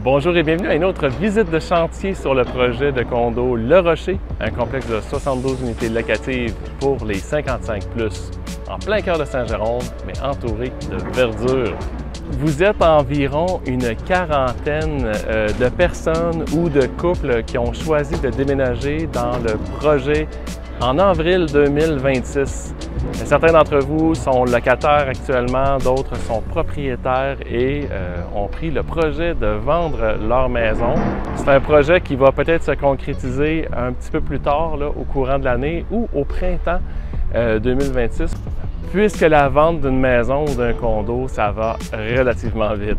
Bonjour et bienvenue à une autre visite de chantier sur le projet de condo Le Rocher, un complexe de 72 unités locatives pour les 55+, en plein cœur de Saint-Jérôme, mais entouré de verdure. Vous êtes environ une quarantaine de personnes ou de couples qui ont choisi de déménager dans le projet en avril 2026. Certains d'entre vous sont locataires actuellement, d'autres sont propriétaires et ont pris le projet de vendre leur maison. C'est un projet qui va peut-être se concrétiser un petit peu plus tard, là, au courant de l'année ou au printemps 2026, puisque la vente d'une maison ou d'un condo, ça va relativement vite.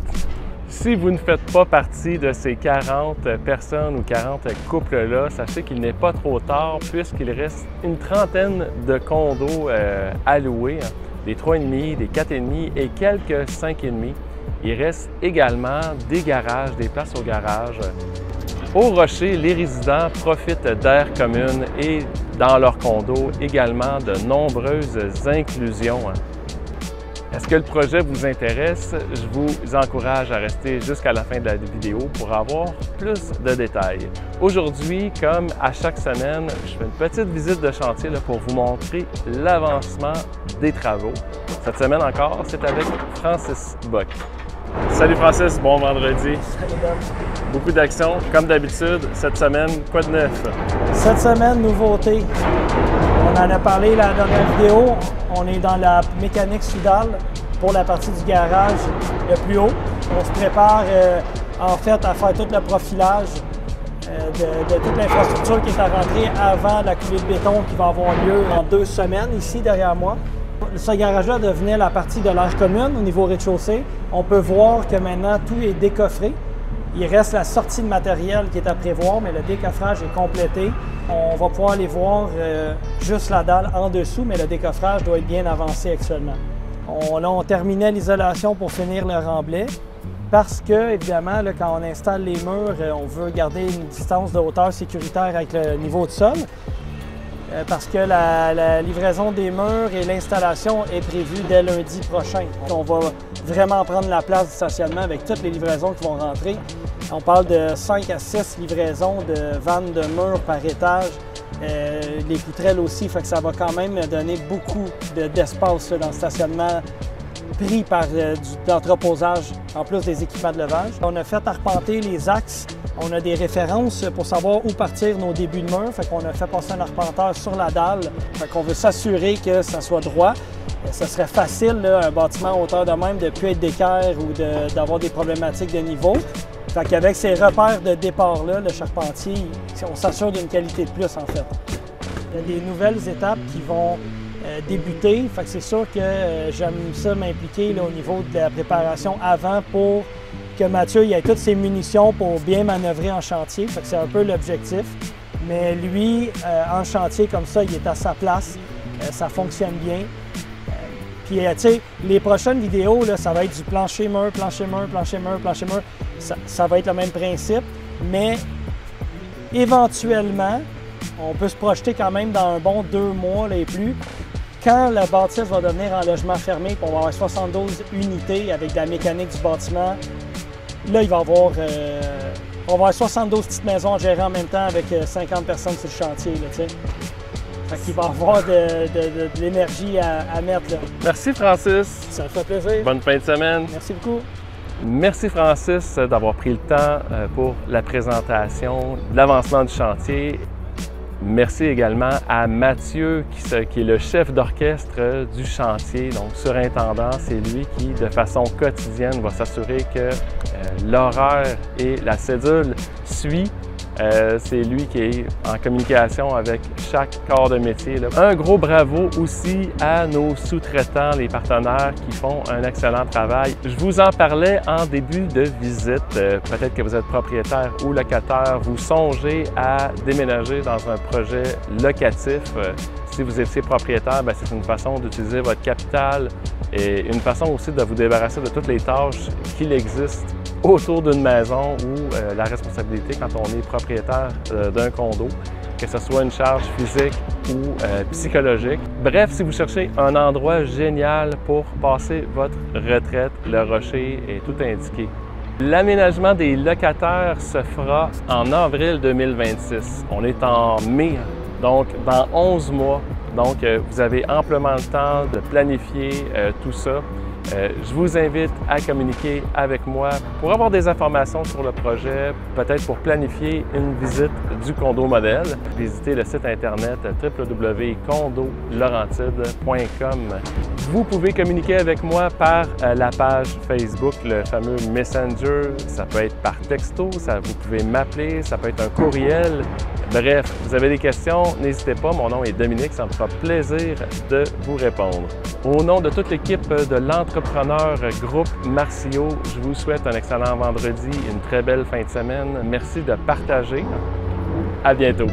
Si vous ne faites pas partie de ces 40 personnes ou 40 couples-là, sachez qu'il n'est pas trop tard puisqu'il reste une trentaine de condos à louer, hein, des 3,5, des 4,5 et quelques 5,5. Il reste également des garages, des places au garage. Au Rocher, les résidents profitent d'aires communes et dans leurs condos également de nombreuses inclusions. Est-ce que le projet vous intéresse? Je vous encourage à rester jusqu'à la fin de la vidéo pour avoir plus de détails. Aujourd'hui, comme à chaque semaine, je fais une petite visite de chantier là, pour vous montrer l'avancement des travaux. Cette semaine encore, c'est avec Francis Bock. Salut Francis, bon vendredi. Salut Dom. Beaucoup d'action, comme d'habitude. Cette semaine, quoi de neuf? Cette semaine, nouveauté. On en a parlé la dernière vidéo. On est dans la mécanique soudale pour la partie du garage le plus haut. On se prépare en fait à faire tout le profilage de toute l'infrastructure qui est à rentrer avant la coulée de béton qui va avoir lieu en 2 semaines ici derrière moi. Ce garage-là devenait la partie de l'aire commune au niveau rez-de-chaussée. On peut voir que maintenant tout est décoffré. Il reste la sortie de matériel qui est à prévoir, mais le décoffrage est complété. On va pouvoir aller voir juste la dalle en dessous, mais le décoffrage doit être bien avancé actuellement. On terminait l'isolation pour finir le remblai parce que, évidemment, là, quand on installe les murs, on veut garder une distance de hauteur sécuritaire avec le niveau de sol. Parce que la livraison des murs et l'installation est prévue dès lundi prochain. On va vraiment prendre la place du stationnement avec toutes les livraisons qui vont rentrer. On parle de 5 à 6 livraisons de vannes de murs par étage, les poutrelles aussi, fait que ça va quand même donner beaucoup d'espace dans le stationnement pris par d'entreposage, en plus des équipements de levage. On a fait arpenter les axes. On a des références pour savoir où partir nos débuts de mur. Fait qu'on a fait passer un arpenteur sur la dalle. Fait qu'on veut s'assurer que ça soit droit. Ce serait facile, là, un bâtiment à hauteur de même, de ne plus être d'équerre ou d'avoir des problématiques de niveau. Fait qu'avec ces repères de départ-là, le charpentier, on s'assure d'une qualité de plus, en fait. Il y a des nouvelles étapes qui vont débuter. Fait que c'est sûr que j'aime ça m'impliquer au niveau de la préparation avant pour que Mathieu ait toutes ses munitions pour bien manœuvrer en chantier. Fait que c'est un peu l'objectif. Mais lui, en chantier comme ça, il est à sa place. Ça fonctionne bien. Puis, tu sais, les prochaines vidéos, là, ça va être du plancher-mur, plancher-mur, plancher-mur, plancher-mur. Ça va être le même principe, mais éventuellement, on peut se projeter quand même dans un bon 2 mois là, et plus. Quand le bâtisse va devenir en logement fermé, puis on va avoir 72 unités avec de la mécanique du bâtiment, là, il va y avoir, on va avoir 72 petites maisons à gérer en même temps avec 50 personnes sur le chantier. Là, fait qu'il va y avoir de l'énergie à mettre. Là. Merci Francis. Ça me fait plaisir. Bonne fin de semaine. Merci beaucoup. Merci Francis d'avoir pris le temps pour la présentation de l'avancement du chantier. Merci également à Mathieu qui est le chef d'orchestre du chantier, donc surintendant. C'est lui qui, de façon quotidienne, va s'assurer que l'horaire et la cédule suivent. C'est lui qui est en communication avec chaque corps de métier. Là. Un gros bravo aussi à nos sous-traitants, les partenaires qui font un excellent travail. Je vous en parlais en début de visite. Peut-être que vous êtes propriétaire ou locataire, vous songez à déménager dans un projet locatif. Si vous étiez propriétaire, c'est une façon d'utiliser votre capital et une façon aussi de vous débarrasser de toutes les tâches qu'il existe autour d'une maison ou la responsabilité quand on est propriétaire d'un condo, que ce soit une charge physique ou psychologique. Bref, si vous cherchez un endroit génial pour passer votre retraite, le Rocher est tout indiqué. L'aménagement des locataires se fera en avril 2026. On est en mai, donc dans 11 mois. Donc, vous avez amplement le temps de planifier tout ça. Je vous invite à communiquer avec moi pour avoir des informations sur le projet, peut-être pour planifier une visite du condo modèle. Visitez le site internet www.condolaurentide.com. Vous pouvez communiquer avec moi par la page Facebook, le fameux Messenger. Ça peut être par texto, vous pouvez m'appeler, ça peut être un courriel. Bref, vous avez des questions, n'hésitez pas. Mon nom est Dominique, ça me fera plaisir de vous répondre. Au nom de toute l'équipe de l'entrepreneur groupe Marcio, je vous souhaite un excellent vendredi, une très belle fin de semaine. Merci de partager. À bientôt.